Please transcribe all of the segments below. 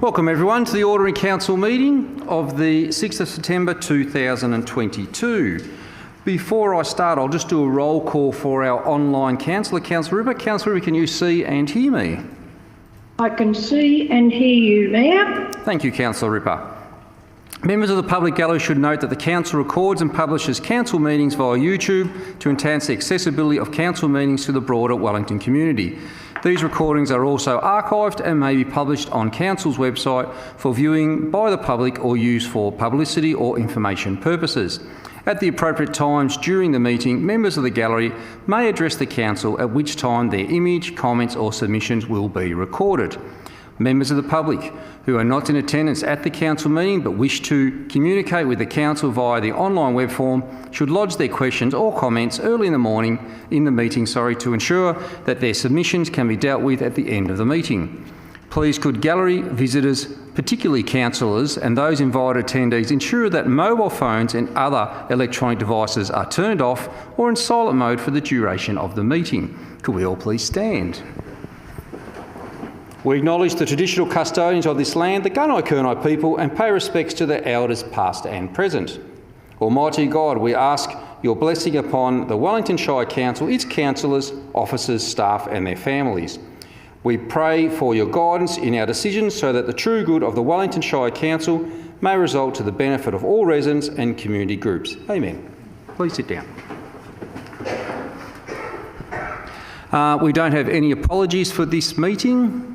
Welcome everyone to the Ordinary Council meeting of the 6th of September 2022. Before I start, I'll just do a roll call for our online councillor. Councillor Ripper. Councillor Ripper, can you see and hear me? I can see and hear you, Mayor. Thank you, Councillor Ripper. Members of the public gallery should note that the Council records and publishes council meetings via YouTube to enhance the accessibility of council meetings to the broader Wellington community. These recordings are also archived and may be published on Council's website for viewing by the public or used for publicity or information purposes. At the appropriate times during the meeting, members of the gallery may address the Council, at which time their image, comments or submissions will be recorded. Members of the public who are not in attendance at the Council meeting but wish to communicate with the Council via the online web form should lodge their questions or comments early in the meeting to ensure that their submissions can be dealt with at the end of the meeting. Please could gallery visitors, particularly councillors and those invited attendees, ensure that mobile phones and other electronic devices are turned off or in silent mode for the duration of the meeting. Could we all please stand? We acknowledge the traditional custodians of this land, the Gunai-Kurnai people, and pay respects to their elders past and present. Almighty God, we ask your blessing upon the Wellington Shire Council, its councillors, officers, staff and their families. We pray for your guidance in our decisions so that the true good of the Wellington Shire Council may result to the benefit of all residents and community groups. Amen. Please sit down. We don't have any apologies for this meeting.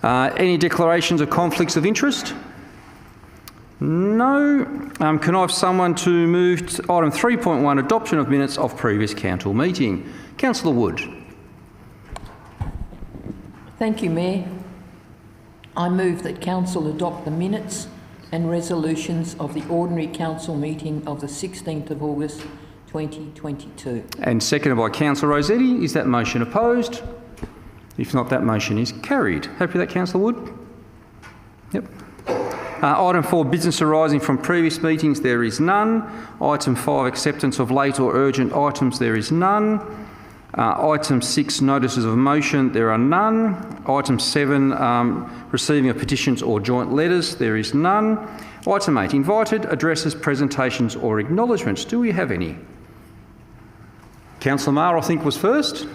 Any declarations of conflicts of interest? No. Can I have someone to move to item 3.1, adoption of minutes of previous council meeting? Councillor Wood. Thank you, Mayor. I move that Council adopt the minutes and resolutions of the Ordinary Council meeting of the 16th of August 2022. And seconded by Councillor Rossetti. Is that motion opposed? If not, that motion is carried. Happy with that, Councillor Wood? Yep. Item 4, business arising from previous meetings, there is none. Item 5, acceptance of late or urgent items, there is none. Item 6, notices of motion, there are none. Item 7, receiving of petitions or joint letters, there is none. Item 8, invited addresses, presentations or acknowledgements. Do we have any? Councillor Maher, I think, was first.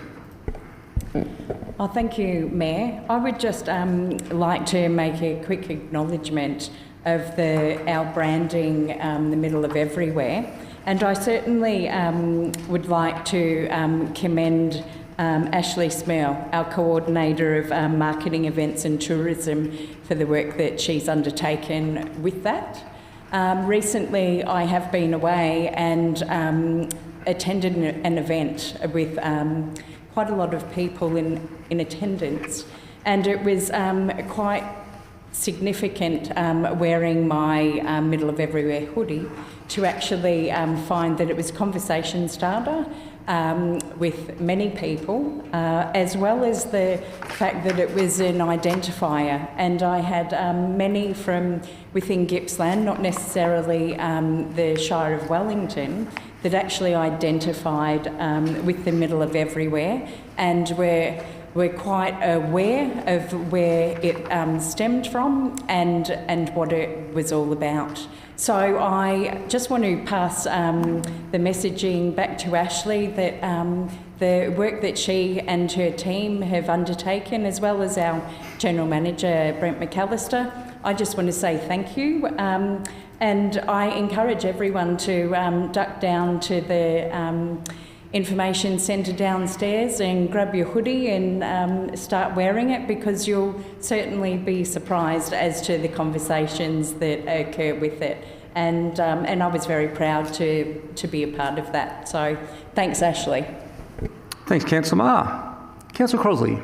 Oh, thank you, Mayor. I would just like to make a quick acknowledgement of our branding in the middle of everywhere. And I certainly would like to commend Ashley Smell, our Coordinator of Marketing, Events and Tourism, for the work that she's undertaken with that. Recently, I have been away and attended an event with quite a lot of people in attendance, and it was quite significant wearing my Middle of Everywhere hoodie to actually find that it was a conversation starter with many people, as well as the fact that it was an identifier. And I had many from within Gippsland, not necessarily the Shire of Wellington, that actually identified with the Middle of Everywhere, and we're quite aware of where it stemmed from and what it was all about. So I just want to pass the messaging back to Ashley that the work that she and her team have undertaken, as well as our General Manager, Brent McAllister, I just want to say thank you. And I encourage everyone to duck down to the information centre downstairs and grab your hoodie and start wearing it, because you'll certainly be surprised as to the conversations that occur with it. And I was very proud to be a part of that. So thanks, Ashley. Thanks, Councillor Maher. Councillor Crosley.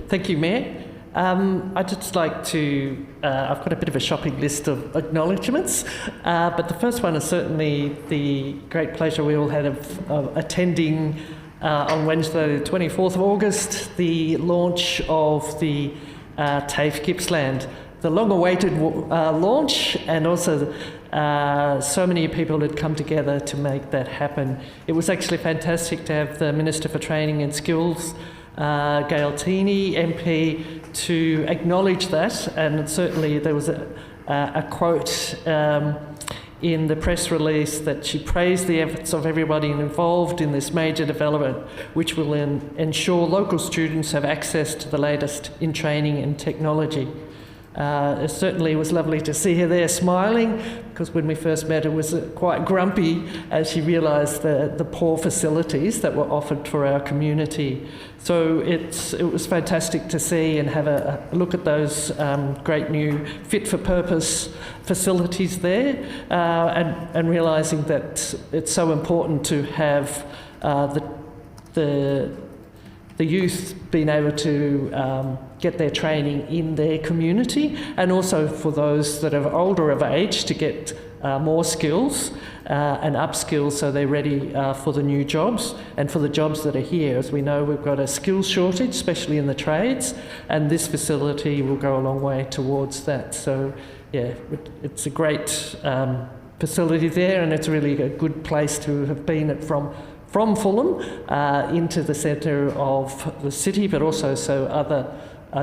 Thank you, Mayor. I'd just like to, I've got a bit of a shopping list of acknowledgements, but the first one is certainly the great pleasure we all had of attending on Wednesday the 24th of August, the launch of the TAFE Gippsland. The long-awaited launch, and also So many people had come together to make that happen. It was actually fantastic to have the Minister for Training and Skills, Gail Teeney, MP, to acknowledge that, and certainly there was a quote in the press release that she praised the efforts of everybody involved in this major development, which will ensure local students have access to the latest in training and technology. It certainly was lovely to see her there smiling, because when we first met, it was quite grumpy as she realised the poor facilities that were offered for our community. So it was fantastic to see and have a look at those great new fit-for-purpose facilities there, and realising that it's so important to have the youth being able to get their training in their community, and also for those that are older of age to get more skills and upskills so they're ready for the new jobs and for the jobs that are here. As we know, we've got a skills shortage, especially in the trades, and this facility will go a long way towards that. So yeah, it's a great facility there, and it's really a good place to have been from Fulham into the centre of the city, but also so other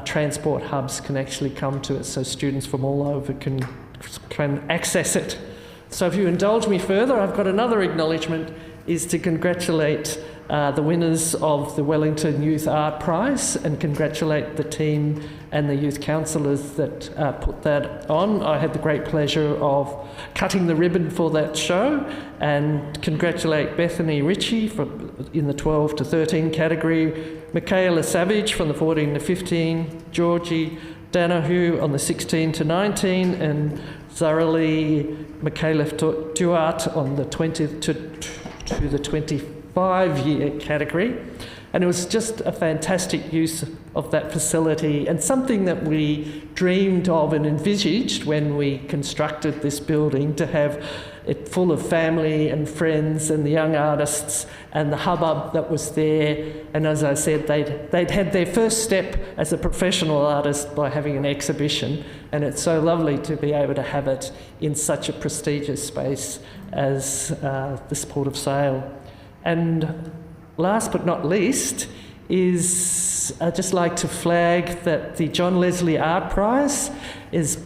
transport hubs can actually come to it, so students from all over can access it. So if you indulge me further, I've got another acknowledgement, is to congratulate the winners of the Wellington Youth Art Prize and congratulate the team and the youth councillors that put that on. I had the great pleasure of cutting the ribbon for that show, and congratulate Bethany Ritchie in the 12 to 13 category, Michaela Savage from the 14 to 15, Georgie Danahue on the 16 to 19, and Zaralee Michaela Duart on the 20 to the 25-year category. And it was just a fantastic use of that facility, and something that we dreamed of and envisaged when we constructed this building, to have it full of family and friends and the young artists and the hubbub that was there. And as I said, they'd had their first step as a professional artist by having an exhibition, and it's so lovely to be able to have it in such a prestigious space as this Port of Sale. And last but not least is I'd just like to flag that the John Leslie Art Prize is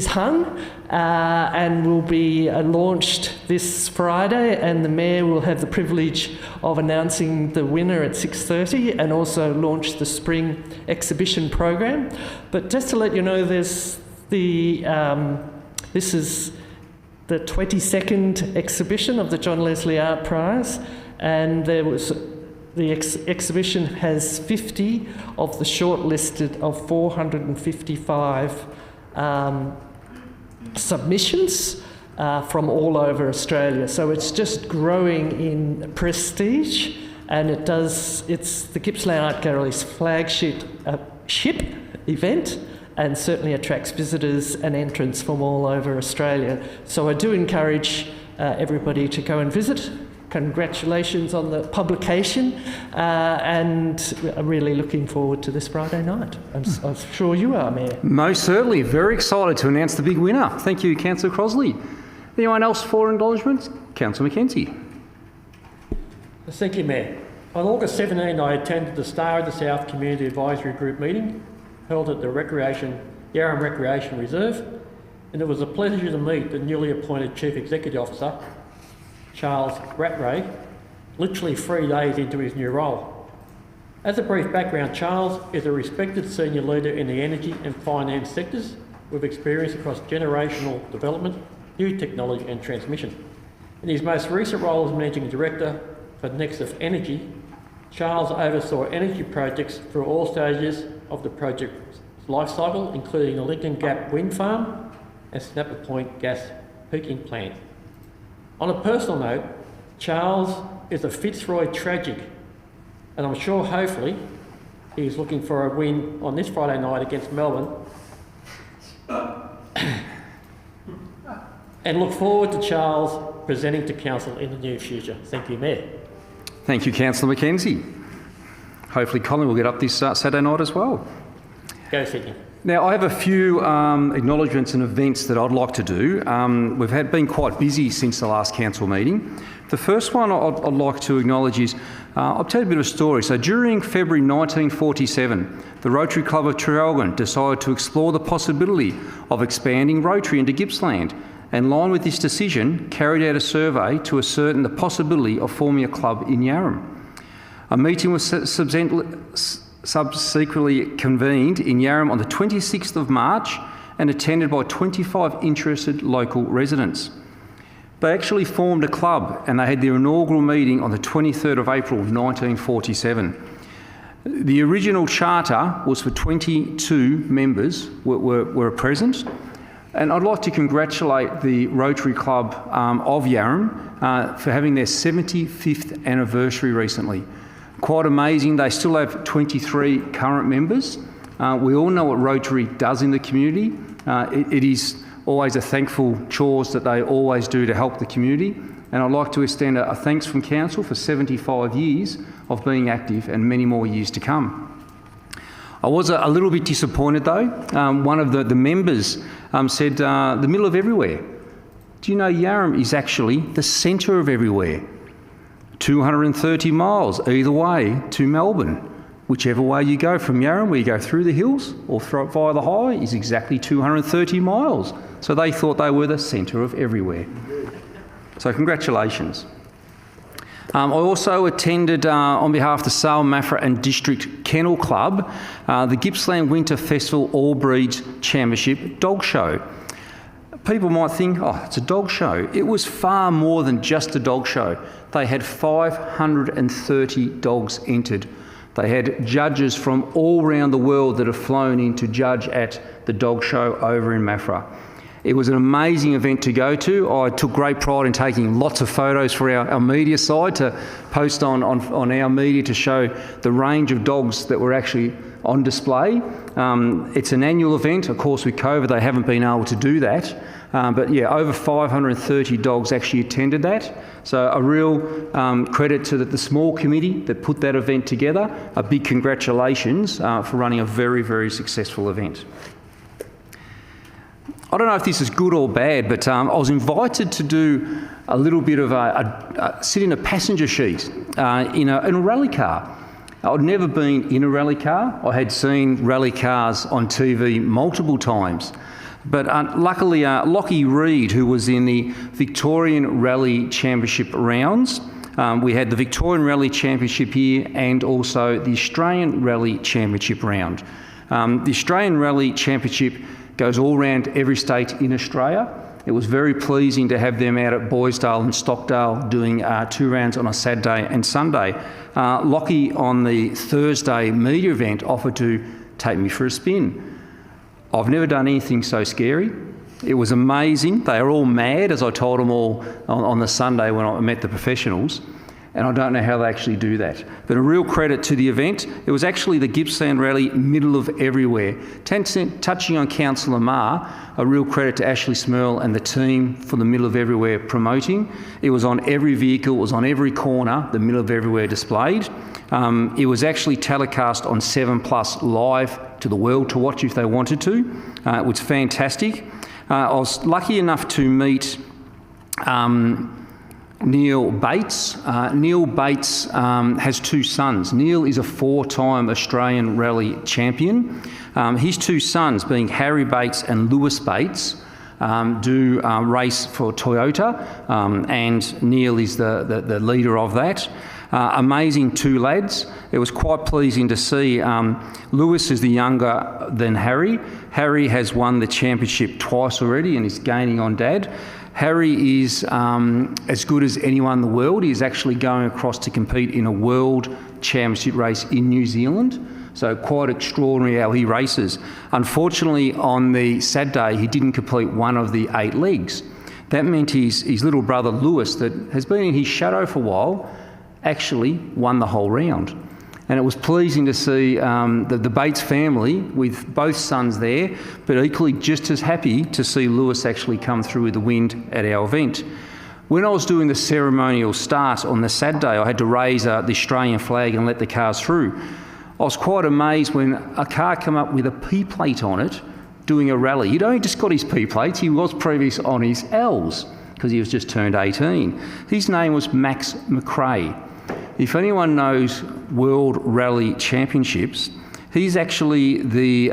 hung and will be launched this Friday, and the Mayor will have the privilege of announcing the winner at 6:30 and also launch the spring exhibition program. But just to let you know, there's this is the 22nd exhibition of the John Leslie Art Prize, and the exhibition has 50 of the shortlisted of 455 submissions from all over Australia. So it's just growing in prestige, and it's the Gippsland Art Gallery's flagship event, and certainly attracts visitors and entrants from all over Australia. So I do encourage everybody to go and visit. Congratulations on the publication, and I'm really looking forward to this Friday night. I'm sure you are, Mayor. Most certainly. Very excited to announce the big winner. Thank you, Councillor Crosley. Anyone else for acknowledgements? Councillor Mackenzie. Thank you, Mayor. On August 17, I attended the Star of the South Community Advisory Group meeting held at the Yarram Recreation Reserve, and it was a pleasure to meet the newly appointed Chief Executive Officer, Charles Rattray, literally 3 days into his new role. As a brief background, Charles is a respected senior leader in the energy and finance sectors with experience across generational development, new technology and transmission. In his most recent role as Managing Director for Nexus Energy, Charles oversaw energy projects through all stages of the project's life cycle, including the Lincoln Gap Wind Farm and Snapper Point Gas Peaking Plant. On a personal note, Charles is a Fitzroy tragic, and I'm sure hopefully he's looking for a win on this Friday night against Melbourne, and look forward to Charles presenting to Council in the near future. Thank you, Mayor. Thank you, Councillor Mackenzie. Hopefully Colin will get up this Saturday night as well. Go Sydney. Now, I have a few acknowledgements and events that I'd like to do. We've been quite busy since the last council meeting. The first one I'd like to acknowledge is, I'll tell you a bit of a story. So during February 1947, the Rotary Club of Traralgon decided to explore the possibility of expanding Rotary into Gippsland, and in line with this decision, carried out a survey to ascertain the possibility of forming a club in Yarram. A meeting was subsequently convened in Yarram on the 26th of March and attended by 25 interested local residents. They actually formed a club and they had their inaugural meeting on the 23rd of April 1947. The original charter was for 22 members were present, and I'd like to congratulate the Rotary Club of Yarram for having their 75th anniversary recently. Quite amazing. They still have 23 current members. We all know what Rotary does in the community. It is always a thankful chores that they always do to help the community. And I'd like to extend a thanks from Council for 75 years of being active and many more years to come. I was a little bit disappointed though. One of the members said, the middle of everywhere. Do you know Yarram is actually the centre of everywhere? 230 miles either way to Melbourne. Whichever way you go from Yarram, where you go through the hills or via the highway, is exactly 230 miles. So they thought they were the centre of everywhere. So congratulations. I also attended, on behalf of the Sale, Maffra and District Kennel Club, the Gippsland Winter Festival All Breeds Championship Dog Show. People might think, oh, it's a dog show. It was far more than just a dog show. They had 530 dogs entered. They had judges from all around the world that have flown in to judge at the dog show over in Maffra. It was an amazing event to go to. I took great pride in taking lots of photos for our media side to post on our media to show the range of dogs that were actually on display. It's an annual event. Of course, with COVID, they haven't been able to do that. But yeah, over 530 dogs actually attended that. So a real credit to the small committee that put that event together. A big congratulations for running a very, very successful event. I don't know if this is good or bad, but I was invited to do a little bit of sit in a passenger seat in a rally car. I'd never been in a rally car. I had seen rally cars on TV multiple times. But luckily, Lockie Reid, who was in the Victorian Rally Championship rounds, we had the Victorian Rally Championship here and also the Australian Rally Championship round. The Australian Rally Championship goes all round every state in Australia. It was very pleasing to have them out at Boysdale and Stockdale doing 2 rounds on a Saturday and Sunday. Lockie on the Thursday media event offered to take me for a spin. I've never done anything so scary. It was amazing. They are all mad, as I told them all on the Sunday when I met the professionals, and I don't know how they actually do that. But a real credit to the event. It was actually the Gippsland Rally middle of everywhere. Touching on Councillor Marr, a real credit to Ashley Smurl and the team for the middle of everywhere promoting. It was on every vehicle, it was on every corner, the middle of everywhere displayed. It was actually telecast on 7+ live to the world to watch if they wanted to. It was fantastic. I was lucky enough to meet Neil Bates. Neil Bates has 2 sons. Neil is a 4-time Australian rally champion. His 2 sons, being Harry Bates and Lewis Bates, do race for Toyota, and Neil is the leader of that. Amazing 2 lads. It was quite pleasing to see. Lewis is the younger than Harry. Harry has won the championship twice already and is gaining on Dad. Harry is as good as anyone in the world. He is actually going across to compete in a world championship race in New Zealand. So quite extraordinary how he races. Unfortunately, on the Saturday, he didn't complete one of the 8 legs. That meant his little brother Lewis, that has been in his shadow for a while, actually won the whole round. And it was pleasing to see the Bates family with both sons there, but equally just as happy to see Lewis actually come through with the wind at our event. When I was doing the ceremonial start on the Saturday, I had to raise the Australian flag and let the cars through. I was quite amazed when a car came up with a P plate on it doing a rally. He'd only just got his P plates, he was previous on his L's because he was just turned 18. His name was Max McRae. If anyone knows World Rally Championships, he's actually the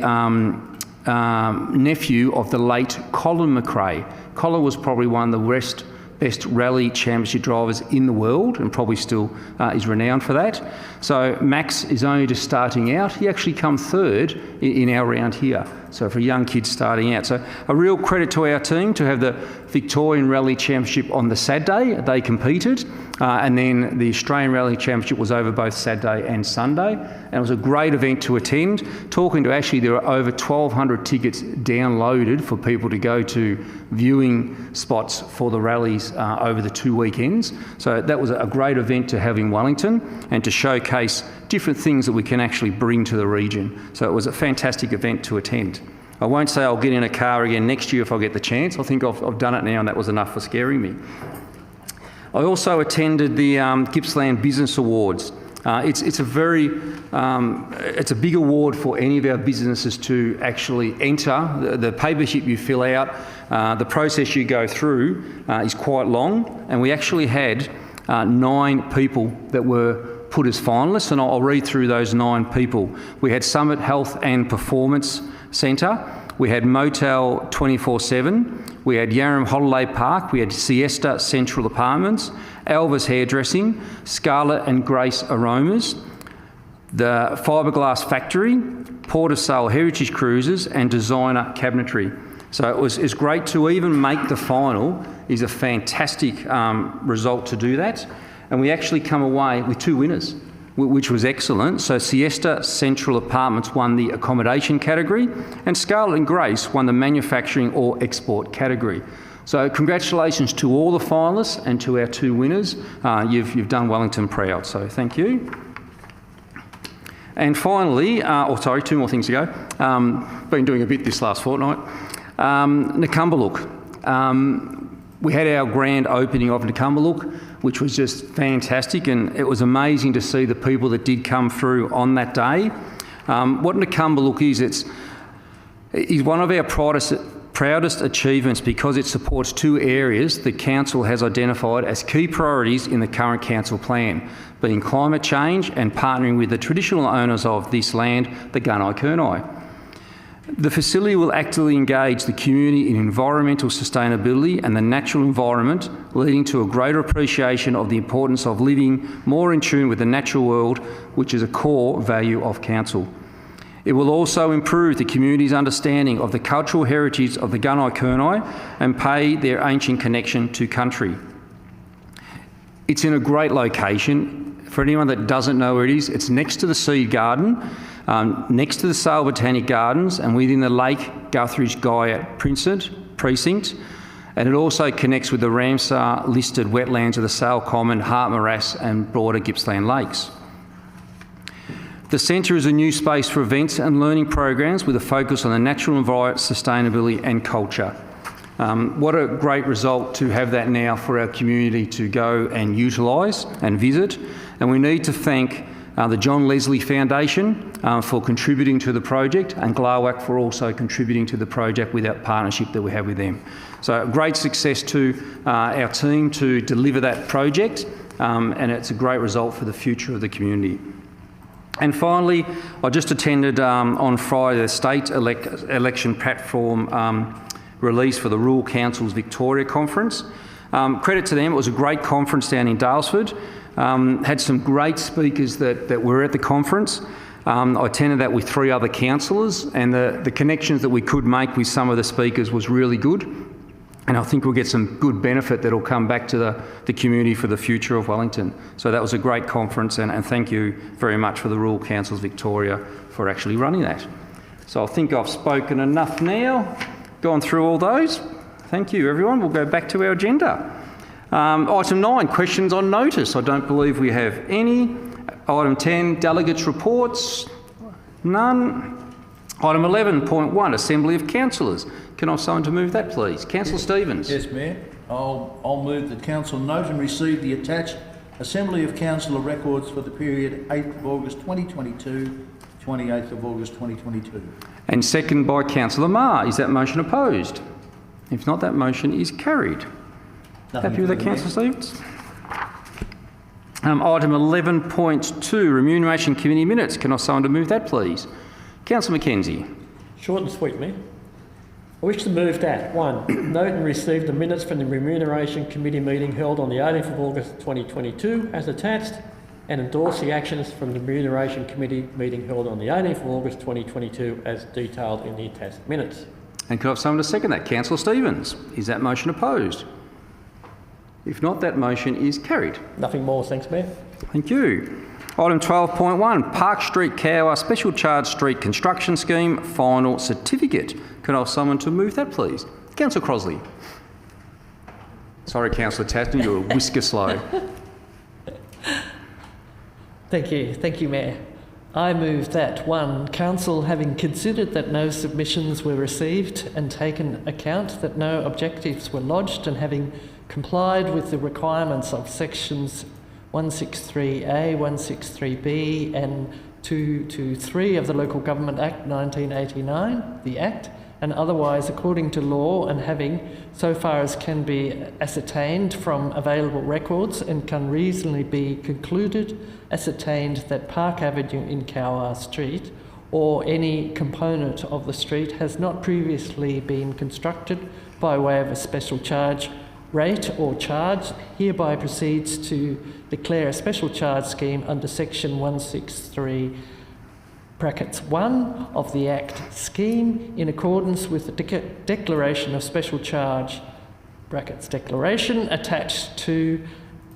nephew of the late Colin McRae. Colin was probably one of the best rally championship drivers in the world and probably still is renowned for that. So Max is only just starting out. He actually come third in our round here. So for young kids starting out. So a real credit to our team to have the Victorian Rally Championship on the Saturday. They competed. And then the Australian Rally Championship was over both Saturday and Sunday. And it was a great event to attend. Talking to Ashley, there were over 1,200 tickets downloaded for people to go to viewing spots for the rallies over the 2 weekends. So that was a great event to have in Wellington and to showcase different things that we can actually bring to the region. So it was a fantastic event to attend. I won't say I'll get in a car again next year if I get the chance. I think I've done it now and that was enough for scaring me. I also attended the Gippsland Business Awards. It's a big award for any of our businesses to actually enter. The papership you fill out, the process you go through is quite long, and we actually had 9 people that were put as finalists, and I'll read through those 9 people. We had Summit Health and Performance Centre, we had Motel 24/7, we had Yarram Holiday Park, we had Siesta Central Apartments, Alva's Hairdressing, Scarlett and Grace Aromas, the Fiberglass Factory, Port of Sale Heritage Cruises and Designer Cabinetry. So it's great to even make the final is a fantastic result to do that. And we actually come away with 2 winners, which was excellent. So Siesta Central Apartments won the accommodation category and Scarlett and Grace won the manufacturing or export category. So congratulations to all the finalists and to our 2 winners. You've done Wellington proud, so thank you. And finally, 2 more things to go. Been doing a bit this last fortnight. Nakumbaluk. We had our grand opening of Nakumbaluk, which was just fantastic, and it was amazing to see the people that did come through on that day. What Nakumbaluk is one of our proudest achievements because it supports 2 areas the Council has identified as key priorities in the current Council plan, being climate change and partnering with the traditional owners of this land, the Gunai-Kurnai. The facility will actively engage the community in environmental sustainability and the natural environment, leading to a greater appreciation of the importance of living more in tune with the natural world, which is a core value of Council. It will also improve the community's understanding of the cultural heritage of the Gunai-Kurnai and pay their ancient connection to country. It's in a great location. For anyone that doesn't know where it is, it's next to the Seed Garden, next to the Sale Botanic Gardens and within the Lake Guthridge Guyot precinct. And it also connects with the Ramsar listed wetlands of the Sale Common, Hart Morass and broader Gippsland Lakes. The centre is a new space for events and learning programs with a focus on the natural environment, sustainability and culture. What a great result to have that now for our community to go and utilise and visit. And we need to thank the John Leslie Foundation for contributing to the project and Glawak for also contributing to the project with that partnership that we have with them. So great success to our team to deliver that project and it's a great result for the future of the community. And finally, I just attended on Friday the state election platform release for the Rural Council's Victoria Conference. Credit to them, it was a great conference down in Dalesford. Had some great speakers that were at the conference. I attended that with 3 other councillors and the connections that we could make with some of the speakers was really good. And I think we'll get some good benefit that will come back to the community for the future of Wellington. So that was a great conference and thank you very much for the Rural Councils Victoria for actually running that. So I think I've spoken enough now, gone through all those. Thank you everyone. We'll go back to our agenda. Item 9, questions on notice. I don't believe we have any. Item 10, Delegates Reports. None. Item 11.1, Assembly of Councillors. Can I have someone to move that, please? Councillor Stevens. Yes, Mayor. I'll move that Council note and receive the attached Assembly of Councillor Records for the period 8th of August 2022 to 28th of August 2022. And second by Councillor Marr. Is that motion opposed? If not, that motion is carried. Happy with that, Councillor Stevens? Item 11.2, Remuneration Committee Minutes. Can I have someone to move that, please? Councillor Mackenzie. Short and sweet, Mayor. I wish to move that 1. Note and receive the minutes from the Remuneration Committee meeting held on the 18th of August 2022 as attached, and endorse the actions from the Remuneration Committee meeting held on the 18th of August 2022 as detailed in the attached minutes. And can I have someone to second that? Councillor Stevens. Is that motion opposed? If not, that motion is carried. Nothing more, thanks, Mayor. Thank you. Item 12.1, Park Street Cowwarr Special Charge Street Construction Scheme Final Certificate. Can I have someone to move that, please? Councillor Crosley. Sorry, Councillor Tasman, you're a whisker slow. Thank you, Mayor. I move that 1. Council, having considered that no submissions were received and taken account that no objectives were lodged, and having complied with the requirements of sections 163A, 163B and 223 of the Local Government Act 1989, the Act, and otherwise according to law, and having, so far as can be ascertained from available records and can reasonably be concluded, ascertained that Park Avenue in Cowwarr Street or any component of the street has not previously been constructed by way of a special charge rate or charge, hereby proceeds to declare a special charge scheme under section 163 (1) of the Act scheme in accordance with the declaration of special charge (declaration) attached to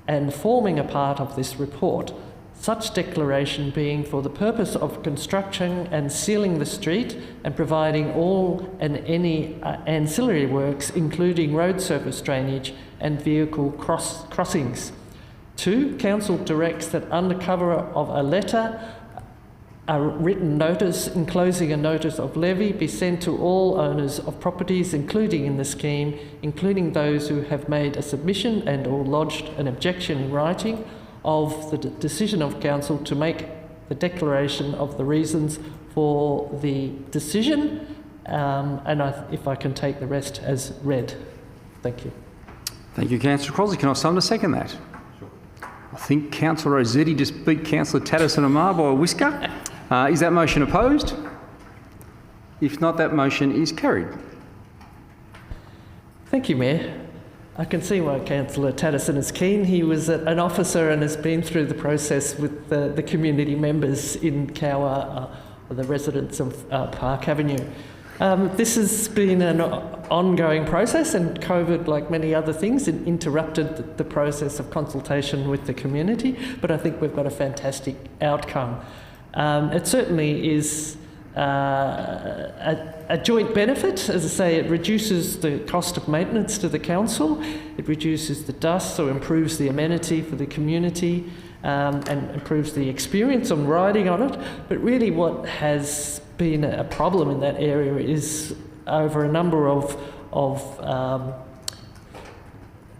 and forming a part of this report. Such declaration being for the purpose of construction and sealing the street and providing all and any ancillary works, including road surface drainage and vehicle crossings. 2. Council directs that under cover of a letter, a written notice enclosing a notice of levy be sent to all owners of properties including in the scheme, including those who have made a submission and or lodged an objection in writing of the decision of Council, to make the declaration of the reasons for the decision, if I can take the rest as read. Thank you. Thank you, Councillor Crossley. Can I have someone to second that? Sure. I think Councillor Rossetti just beat Councillor Tatterson Amar by a whisker. Is that motion opposed? If not, that motion is carried. Thank you, Mayor. I can see why Councillor Tatterson is keen. He was an officer and has been through the process with the community members in Cowwarr, the residents of Park Avenue. This has been an ongoing process, and COVID, like many other things, interrupted the process of consultation with the community, but I think we've got a fantastic outcome. It certainly is a joint benefit. As I say, it reduces the cost of maintenance to the council, it reduces the dust, so improves the amenity for the community, and improves the experience on riding on it. But really what has been a problem in that area is over a number of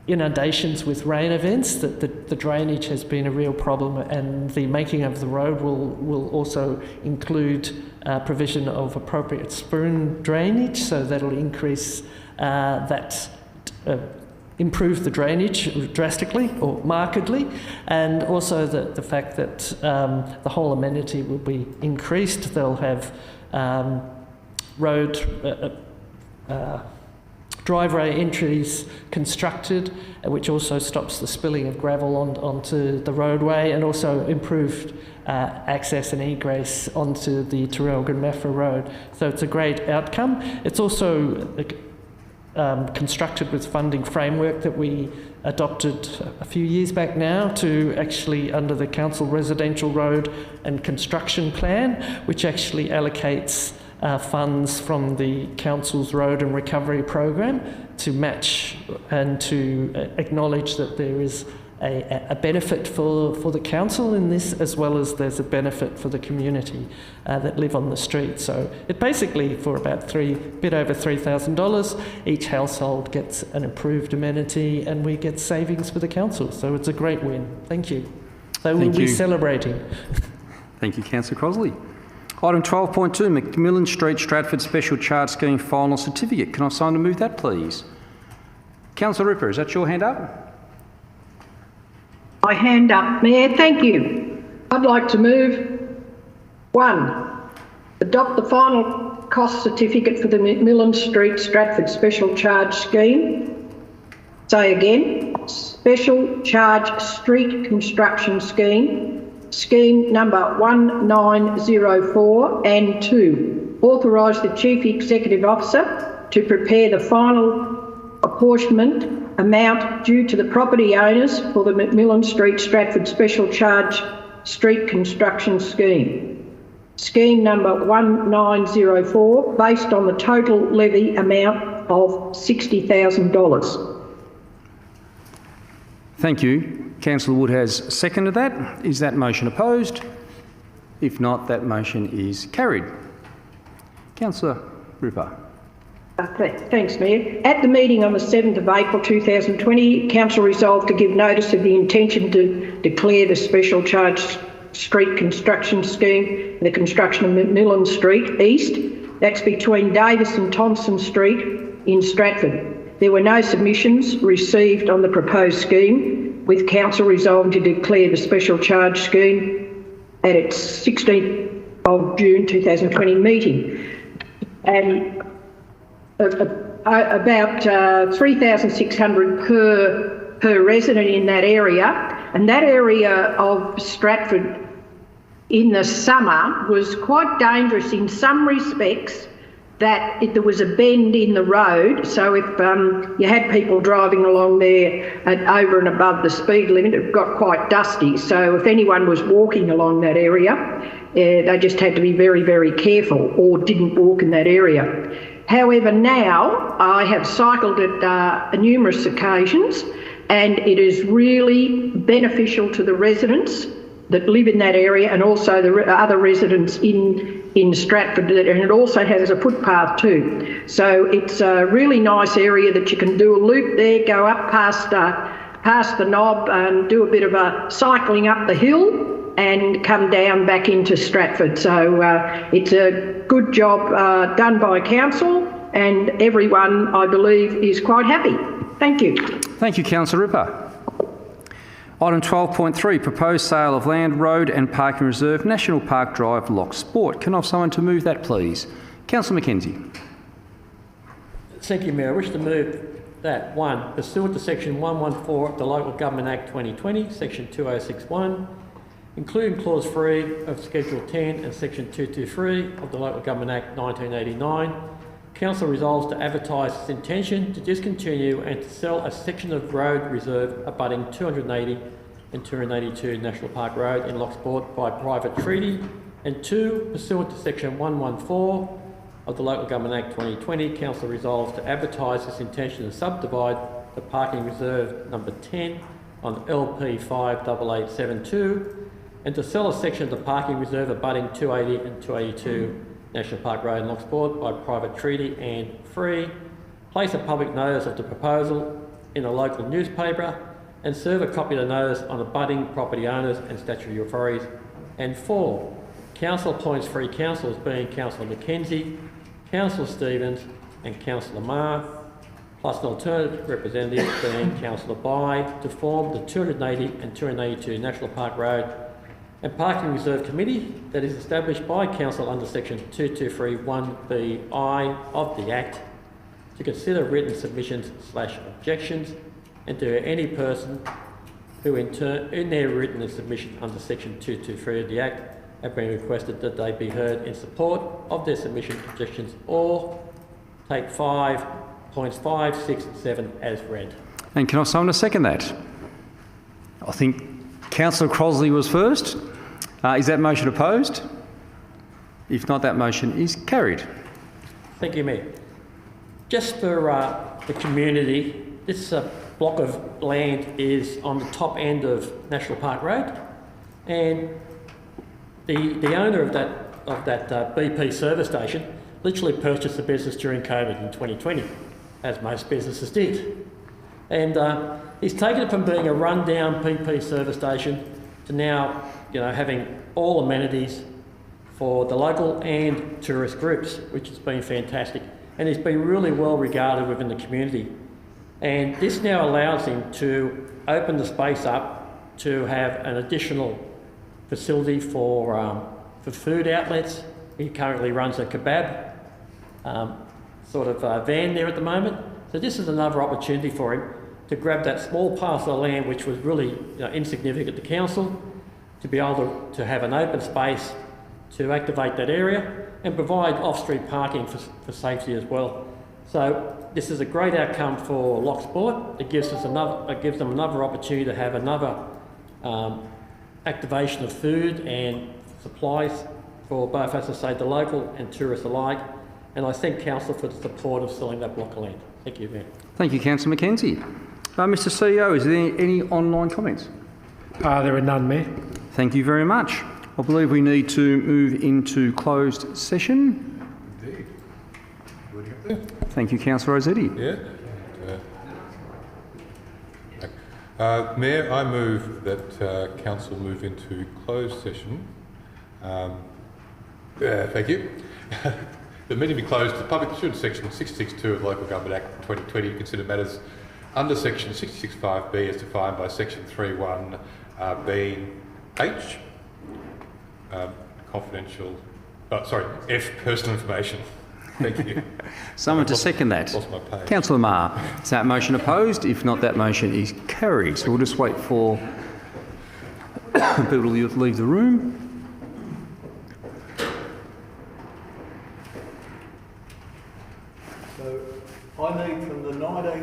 inundations with rain events, that the drainage has been a real problem, and the making of the road will also include provision of appropriate spoon drainage, so that'll increase improve the drainage drastically or markedly, and also the fact that the whole amenity will be increased. They'll have driveway entries constructed, which also stops the spilling of gravel onto the roadway, and also improved access and egress onto the Terrelgan-Maffra Road. So it's a great outcome. It's also constructed with funding framework that we adopted a few years back now, to actually under the Council Residential Road and Construction Plan, which actually allocates funds from the Council's Road and Recovery Program to match and to acknowledge that there is a benefit for the council in this, as well as there's a benefit for the community that live on the street. So it basically, for about bit over $3,000, each household gets an improved amenity and we get savings for the council. So it's a great win. Thank you. So we'll be celebrating. Thank you, Councillor Crosley. Item 12.2, McMillan Street, Stratford Special Charge Scheme Final Certificate. Can I have someone to move that, please? Councillor Ripper, is that your hand up? My hand up, Mayor. Thank you. I'd like to move 1. Adopt the final cost certificate for the McMillan Street, Stratford Special Charge Scheme. Say again, Special Charge Street Construction Scheme. Scheme number 1904, and 2, authorise the Chief Executive Officer to prepare the final apportionment amount due to the property owners for the McMillan Street Stratford Special Charge Street Construction Scheme. Scheme number 1904, based on the total levy amount of $60,000. Thank you. Councillor Wood has seconded that. Is that motion opposed? If not, that motion is carried. Councillor Ripper. Thanks, Mayor. At the meeting on the 7th of April 2020, Council resolved to give notice of the intention to declare the Special Charge Street Construction Scheme, the construction of McMillan Street East, that's between Davis and Thompson Street in Stratford. There were no submissions received on the proposed scheme, with Council resolving to declare the Special Charge Scheme at its 16th of June 2020 meeting. And about 3,600 per resident in that area. And that area of Stratford in the summer was quite dangerous in some respects, that there was a bend in the road, so if you had people driving along there over and above the speed limit, it got quite dusty. So if anyone was walking along that area, they just had to be very, very careful, or didn't walk in that area. However, now I have cycled it numerous occasions, and it is really beneficial to the residents that live in that area, and also the other residents in Stratford, and it also has a footpath too. So it's a really nice area that you can do a loop there, go up past the knob and do a bit of a cycling up the hill and come down back into Stratford. So it's a good job done by Council, and everyone, I believe, is quite happy. Thank you. Thank you, Councillor Ripper. Item 12.3, proposed sale of land, road and parking reserve, National Park Drive, Loch Sport. Can I have someone to move that, please? Councillor Mackenzie. Thank you, Mayor. I wish to move that 1, pursuant to Section 114 of the Local Government Act 2020, Section 2061, including Clause 3 of Schedule 10 and Section 223 of the Local Government Act 1989, Council resolves to advertise its intention to discontinue and to sell a section of road reserve abutting 280 and 282 National Park Road in Loch Sport by private treaty, and 2, pursuant to Section 114 of the Local Government Act 2020, Council resolves to advertise its intention to subdivide the parking reserve number 10 on LP 58872 and to sell a section of the parking reserve abutting 280 and 282 National Park Road in Loch Sport by private treaty, and 3, place a public notice of the proposal in a local newspaper and serve a copy of the notice on abutting property owners and statutory authorities, and 4, Council appoints 3 councillors, being Councillor Mackenzie, Councillor Stevens and Councillor Marr, plus an alternative representative being Councillor By, to form the 280 and 282 National Park Road and Parking Reserve Committee that is established by Council under Section 2231BI of the Act to consider written submissions/objections, and to any person who in their written submission under Section 223 of the Act have been requested that they be heard in support of their submission objections, or take 5 points 5, 6 and 7 as read. And can I have someone to second that? I think Councillor Crosley was first. Is that motion opposed? If not, that motion is carried. Thank you, Mayor. Just for the community, this block of land is on the top end of National Park Road, and the owner of that BP service station literally purchased the business during COVID in 2020, as most businesses did. And he's taken it from being a rundown BP service station to now, having all amenities for the local and tourist groups, which has been fantastic. And he's been really well regarded within the community. And this now allows him to open the space up to have an additional facility for food outlets. He currently runs a kebab van there at the moment. So this is another opportunity for him to grab that small parcel of land which was really insignificant to council, to be able to have an open space to activate that area and provide off-street parking for safety as well. So this is a great outcome for Loch Sport. It gives them another opportunity to have another activation of food and supplies for both, as I say, the local and tourists alike. And I thank Council for the support of selling that block of land. Thank you, Mayor. Thank you, Councillor Mackenzie. Mr CEO, is there any online comments? There are none, Mayor. Thank you very much. I believe we need to move into closed session. Indeed. Thank you, Councillor Rossetti. Yeah. Mayor, I move that Council move into closed session. Thank you. The meeting be closed. The public should Section 662 of the Local Government Act 2020 to consider matters under Section 665B as defined by Section 3(1) being H, confidential. F, personal information. Thank you. Someone to second that. Lost my page. Councillor Marr. Is that motion opposed? If not, that motion is carried. So we'll just wait for people to leave the room. So I need from the 19th